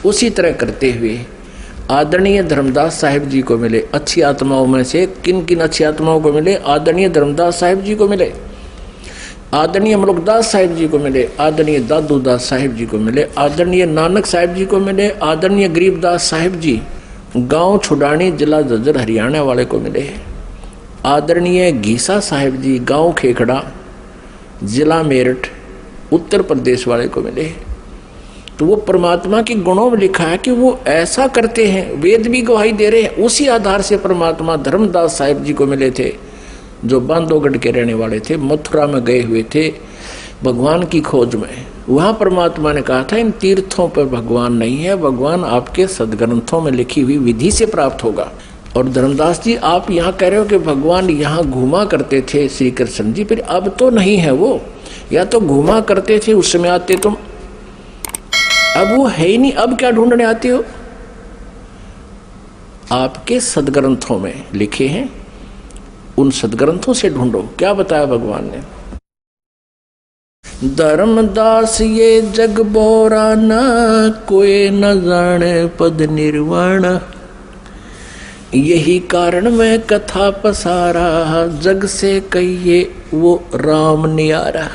उसी तरह करते हुए आदरणीय धर्मदास साहिब जी को मिले। अच्छी आत्माओं में से किन किन अच्छी आत्माओं को मिले? आदरणीय धर्मदास साहिब जी को मिले, आदरणीय मलुकदास साहिब जी को मिले, आदरणीय दादूदास साहिब जी को मिले, आदरणीय नानक साहिब जी को मिले, आदरणीय गरीबदास साहिब जी गांव छुडानी जिला झज्जर हरियाणा वाले को मिले, आदरणीय घीसा साहिब जी गांव खेखड़ा जिला मेरठ उत्तर प्रदेश वाले को मिले। तो वो परमात्मा के गुणों में लिखा है कि वो ऐसा करते हैं, वेद भी गवाही दे रहे हैं। उसी आधार से परमात्मा धर्मदास साहिब जी को मिले थे, जो बांधवगढ़ के रहने वाले थे, मथुरा में गए हुए थे भगवान की खोज में। वहां परमात्मा ने कहा था इन तीर्थों पर भगवान नहीं है, भगवान आपके सदग्रंथों में लिखी हुई विधि से प्राप्त होगा। और धर्मदास जी आप यहाँ कह रहे हो कि भगवान यहाँ घूमा करते थे श्री कृष्ण जी, फिर अब तो नहीं है वो, या तो घूमा करते थे उस समय आते तुम, अब वो है ही नहीं, अब क्या ढूंढने आते हो? आपके सदग्रंथों में लिखे हैं, उन सदग्रंथों से ढूंढो। क्या बताया भगवान ने? धर्मदास ये जग बोरा ना, कोई न जाने पद निर्वाण, यही कारण मैं कथा पसारा, जग से कहिए वो राम नियारा।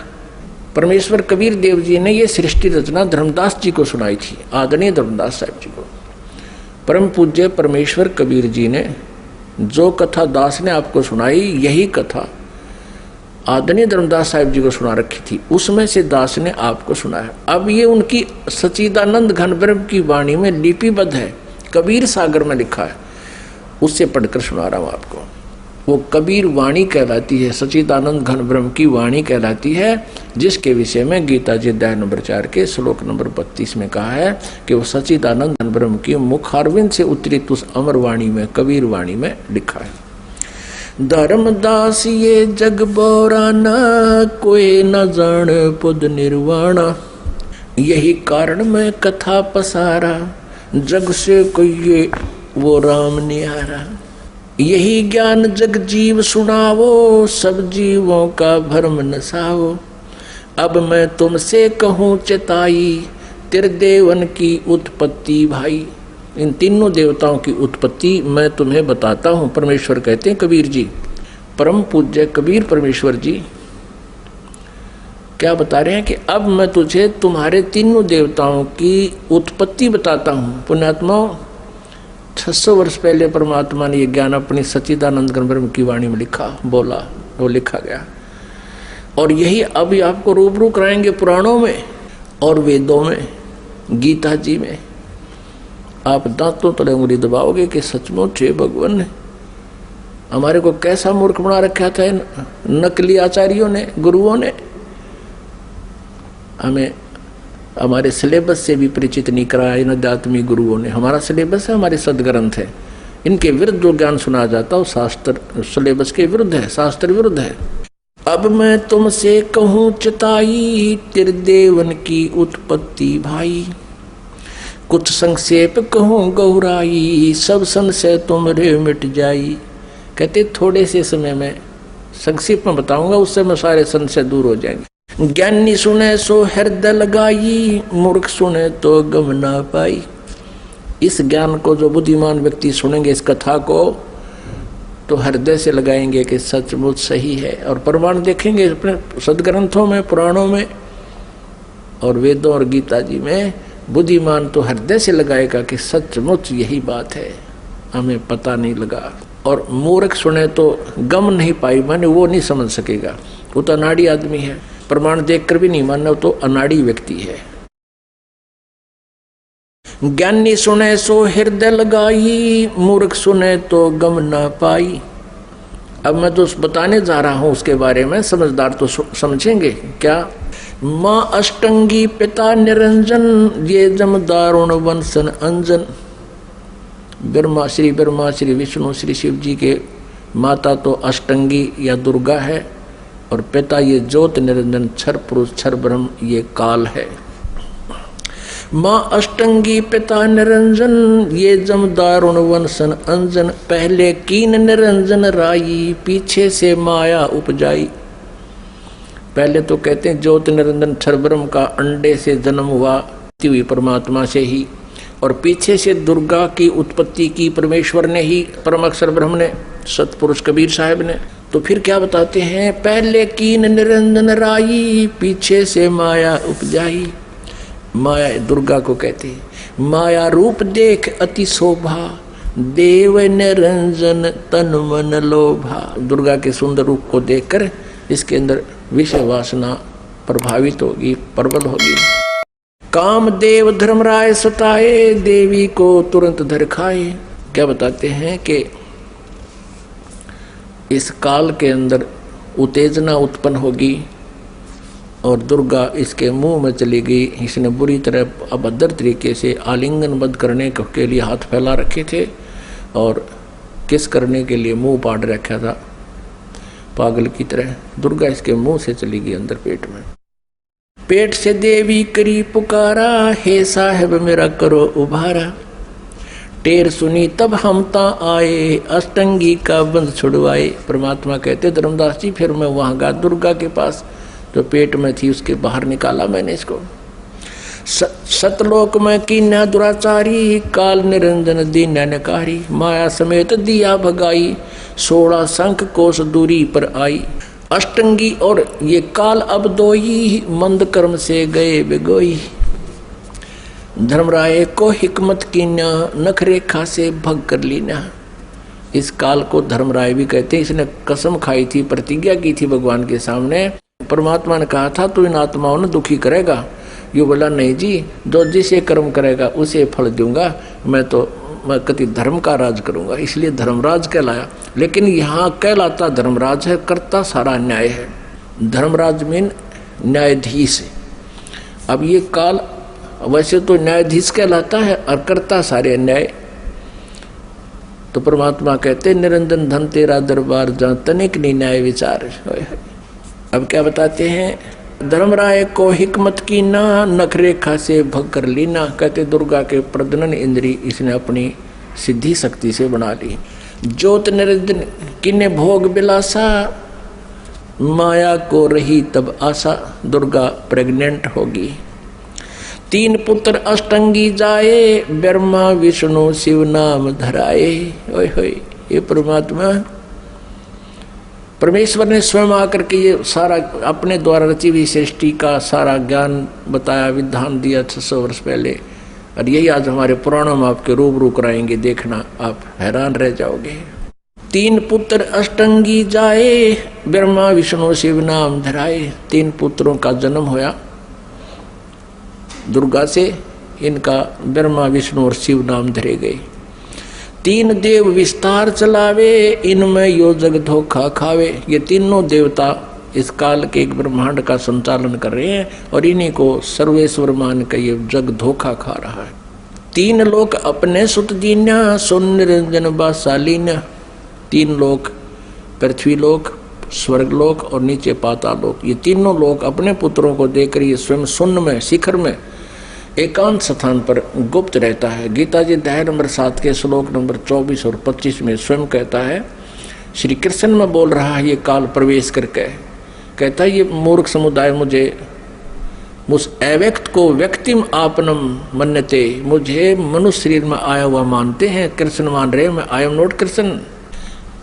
परमेश्वर कबीर देव जी ने ये सृष्टि रचना धर्मदास जी को सुनाई थी, आदरणीय धर्मदास साहिब जी को। परम पूज्य परमेश्वर कबीर जी ने जो कथा दास ने आपको सुनाई, यही कथा आदरणीय धर्मदास साहिब जी को सुना रखी थी, उसमें से दास ने आपको सुनाया। अब ये उनकी सच्चिदानंद घन ब्रह्म की वाणी में लिपिबद्ध है, कबीर सागर में लिखा है, उससे पढ़कर सुना रहा हूं आपको। वो कबीर वाणी कहलाती है, सच्चिदानंद घन ब्रह्म की वाणी कहलाती है, जिसके विषय में गीता जी अध्याय नंबर 4 के श्लोक नंबर 32 में कहा है कि वो सच्चिदानंद घन ब्रह्म की मुखारविंद से उतरित उस अमर वाणी में, कबीर वाणी में लिखा है। धर्मदास ये जग बोराना, कोई न जान पद निर्वाणा, यही कारण मैं कथा पसारा, जग से कहिए वो राम निहारा। यही ज्ञान जग जीव सुनावो, सब जीवों का भरम नसावो। अब मैं तुमसे कहूँ चिताई, त्रिदेवन की उत्पत्ति भाई। इन तीनों देवताओं की उत्पत्ति मैं तुम्हें बताता हूँ, परमेश्वर कहते हैं कबीर जी। परम पूज्य कबीर परमेश्वर जी क्या बता रहे हैं कि अब मैं तुझे तुम्हारे तीनों देवताओं की उत्पत्ति बताता हूँ। पुण्यात्माओं, 600 वर्ष पहले परमात्मा ने यह ज्ञान अपनी सच्चिदानंद घन ब्रह्म की वाणी में लिखा, बोला, वो लिखा गया। और यही अब आपको रूबरू कराएंगे पुराणों में और वेदों में, गीता जी में। आप दांतों तले उंगली दबाओगे कि सचमुच है भगवान ने हमारे को कैसा मूर्ख बना रखा था नकली आचार्यों ने, गुरुओं ने। हमें हमारे सिलेबस से भी परिचित नहीं कराया इन अध्यात्मी गुरुओं ने। हमारा सिलेबस है, हमारे सदग्रंथ है, इनके विरुद्ध जो ज्ञान सुना जाता है वो शास्त्र सिलेबस के विरुद्ध है, शास्त्र विरुद्ध है। अब मैं तुमसे कहूँ चिताई, त्रिदेवन की उत्पत्ति भाई। कुछ संक्षेप कहूँ गौराई, सब संशय तुमरे मिट जाई। कहते थोड़े से समय में संक्षेप में बताऊंगा, उससे में सारे संशय दूर हो जाएंगे। ज्ञानी सुने सो हृदय लगाई, मूर्ख सुने तो गम ना पाई। इस ज्ञान को जो बुद्धिमान व्यक्ति सुनेंगे, इस कथा को, तो हृदय से लगाएंगे कि सचमुच सही है। और प्रमाण देखेंगे अपने सदग्रंथों में, पुराणों में और वेदों और गीता जी में। बुद्धिमान तो हृदय से लगाएगा कि सचमुच यही बात है, हमें पता नहीं लगा। और मूर्ख सुने तो गम नहीं पाई, माने वो नहीं समझ सकेगा, वो तो अनाड़ी आदमी है। प्रमाण देखकर भी नहीं मानना, तो अनाड़ी व्यक्ति है। ज्ञानी सुने सो हृदय लगाई, मूर्ख सुने तो गम ना पाई। अब मैं तो बताने जा रहा हूं उसके बारे में, समझदार तो समझेंगे क्या। माँ अष्टंगी पिता निरंजन, ये जम दारुण वंशन अंजन। ब्रह्मा श्री विष्णु श्री शिव जी के माता तो अष्टंगी या दुर्गा है, और पिता ये ज्योत निरंजन क्षर पुरुष क्षर ब्रह्म ये काल है। माँ अष्टंगी पिता निरंजन, ये जम दारुण वंशन अंजन। पहले कीन निरंजन राई, पीछे से माया उपजाई। पहले तो कहते हैं ज्योत निरंजन क्षर ब्रह्म का अंडे से जन्म हुआ, हुई परमात्मा से ही। और पीछे से दुर्गा की उत्पत्ति की परमेश्वर ने ही, परम अक्षर ब्रह्म ने, सतपुरुष कबीर साहब ने। तो फिर क्या बताते हैं, पहले कीन निरंजन राई, पीछे से माया उपजाई। माया दुर्गा को कहते हैं, माया रूप देख अति शोभा, देव निरंजन तन मन लोभा। दुर्गा के सुंदर रूप को देखकर इसके अंदर विषय वासना प्रभावित होगी, प्रबल होगी। काम देव धर्मराय सताए, देवी को तुरंत धर खाए। क्या बताते हैं कि इस काल के अंदर उत्तेजना उत्पन्न होगी और दुर्गा इसके मुंह में चली गई। इसने बुरी तरह अभद्र तरीके से आलिंगनबद्ध करने के लिए हाथ फैला रखे थे और किस करने के लिए मुंह पाड़ रखा था पागल की तरह। दुर्गा इसके मुंह से चली गई अंदर पेट में। पेट से देवी करी पुकारा, हे साहब मेरा करो उभारा। टेर सुनी तब हम ता आए, अष्टंगी का बंध छुड़वाए। परमात्मा कहते धर्मदास जी, फिर मैं वहां गया दुर्गा के पास, जो पेट में थी उसके बाहर निकाला मैंने इसको। सतलोक में कीन्या दुराचारी, काल निरंजन दीन नकारी। माया समेत दिया भगाई, 16 शंख कोस दूरी पर आई। अष्टंगी और ये काल अब दोई, मंद कर्म से गए बिगोई। धर्मराय को हिकमत कीन्या, नख रेखा से भग कर लीना। इस काल को धर्मराय भी कहते हैं। इसने कसम खाई थी, प्रतिज्ञा की थी भगवान के सामने। परमात्मा ने कहा था तू इन आत्माओं ने दुखी करेगा। ये बोला नहीं जी, जो जिसे कर्म करेगा उसे फल दूंगा। मैं कति धर्म का राज करूंगा, इसलिए धर्मराज कहलाया। लेकिन यहाँ कहलाता धर्मराज है, करता सारा न्याय है। धर्मराज मीन न्यायाधीश। अब ये काल वैसे तो न्यायाधीश कहलाता है और करता सारे न्याय। तो परमात्मा कहते निरंजन धन तेरा दरबार, जहाँ तनिक नहीं न्याय विचार। अब क्या बताते हैं, धर्मराय को हिकमत की ना, नख रेखा से भग कर लीना। कहते दुर्गा के प्रजनन इंद्री इसने अपनी सिद्धि शक्ति से बना ली। ज्योत निरंजन किन्ने भोग बिलासा, माया को रही तब आशा। दुर्गा प्रेग्नेंट होगी। 3 पुत्र अष्टंगी जाए, ब्रह्मा विष्णु शिव नाम धराए। ओए होए, ये परमात्मा परमेश्वर ने स्वयं आकर के ये सारा अपने द्वारा रची हुई सृष्टि का सारा ज्ञान बताया, विधान दिया 600 वर्ष पहले। और यही आज हमारे पुराणों में आपके रूबरू कराएंगे, देखना आप हैरान रह जाओगे। 3 पुत्र अष्टंगी जाए, ब्रह्मा विष्णु शिव नाम धराए। 3 पुत्रों का जन्म होया दुर्गा से। इनका ब्रह्मा विष्णु और शिव नाम धरे गए। 3 देव विस्तार चलावे, इनमें यो जग धोखा खावे। ये तीनों देवता इस काल के एक ब्रह्मांड का संचालन कर रहे हैं और इन्हीं को सर्वेश्वर मान कर ये जग धोखा खा रहा है। 3 लोक अपने सुत दीन्या, सुन निरंजन बासालीन्या। 3 लोक, पृथ्वी लोक, स्वर्ग लोक और नीचे पाताल लोक, ये तीनों लोक अपने पुत्रों को देकर ये स्वयं शून्य में, शिखर में, एकांत स्थान पर गुप्त रहता है। गीता जी अध्याय नंबर 7 के श्लोक नंबर 24 और 25 में स्वयं कहता है, श्री कृष्ण में बोल रहा है ये काल प्रवेश करके। कहता है ये मूर्ख समुदाय मुझे उस अव्यक्त को व्यक्तिम आपनम मन्यते, मुझे मनुष्य शरीर में आया हुआ मानते हैं, कृष्ण मान रहे हैं, मैं आई एम नॉट कृष्ण।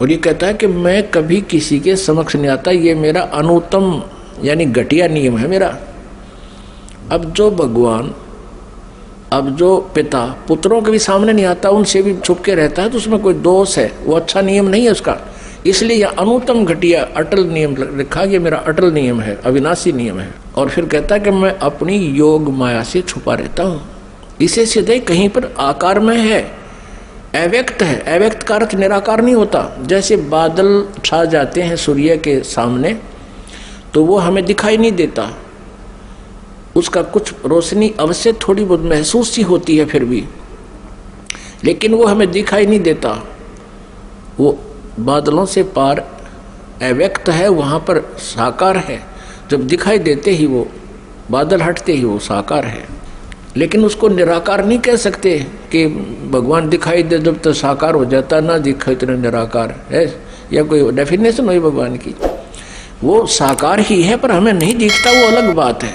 और ये कहता है कि मैं कभी किसी के समक्ष नहीं आता, ये मेरा अनुत्तम यानी घटिया नियम है मेरा। अब जो भगवान, अब जो पिता पुत्रों के भी सामने नहीं आता, उनसे भी छुप के रहता है, तो उसमें कोई दोष है, वो अच्छा नियम नहीं है उसका। इसलिए यह अनुत्तम घटिया अटल नियम लिखा, ये मेरा अटल नियम है, अविनाशी नियम है। और फिर कहता है कि मैं अपनी योग माया से छुपा रहता हूँ। इसे सीधे कहीं पर आकार में है, अव्यक्त है। अव्यक्त का अर्थ निराकार नहीं होता। जैसे बादल छा जाते हैं सूर्य के सामने तो वो हमें दिखाई नहीं देता, उसका कुछ रोशनी अवश्य थोड़ी बहुत महसूस सी होती है फिर भी, लेकिन वो हमें दिखाई नहीं देता। वो बादलों से पार अव्यक्त है, वहाँ पर साकार है। जब दिखाई देते ही वो बादल हटते ही वो साकार है। लेकिन उसको निराकार नहीं कह सकते कि भगवान दिखाई दे जब तो साकार हो जाता, ना दिखाई तो निराकार है, या कोई डेफिनेशन हुई भगवान की। वो साकार ही है पर हमें नहीं दिखता, वो अलग बात है।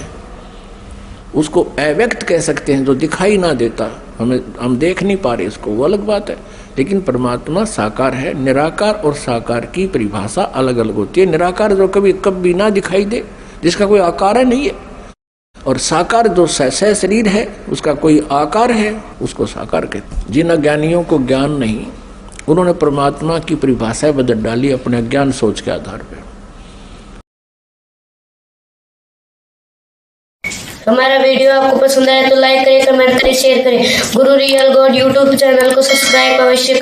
उसको अव्यक्त कह सकते हैं, जो दिखाई ना देता। हम देख नहीं पा रहे इसको, वो अलग बात है। लेकिन परमात्मा साकार है। निराकार और साकार की परिभाषा अलग अलग होती है। निराकार जो कभी कभी ना दिखाई दे, जिसका कोई आकार नहीं है, और साकार जो सह शरीर है, उसका कोई आकार है, उसको साकार कहते। जिन अज्ञानियों को ज्ञान नहीं, उन्होंने परमात्मा की परिभाषा बदल डाली अपने ज्ञान सोच के आधार पर। हमारा वीडियो आपको पसंद आया तो लाइक करें, कमेंट करें, शेयर करें। गुरु रियल गॉड यूट्यूब चैनल को सब्सक्राइब अवश्य करें।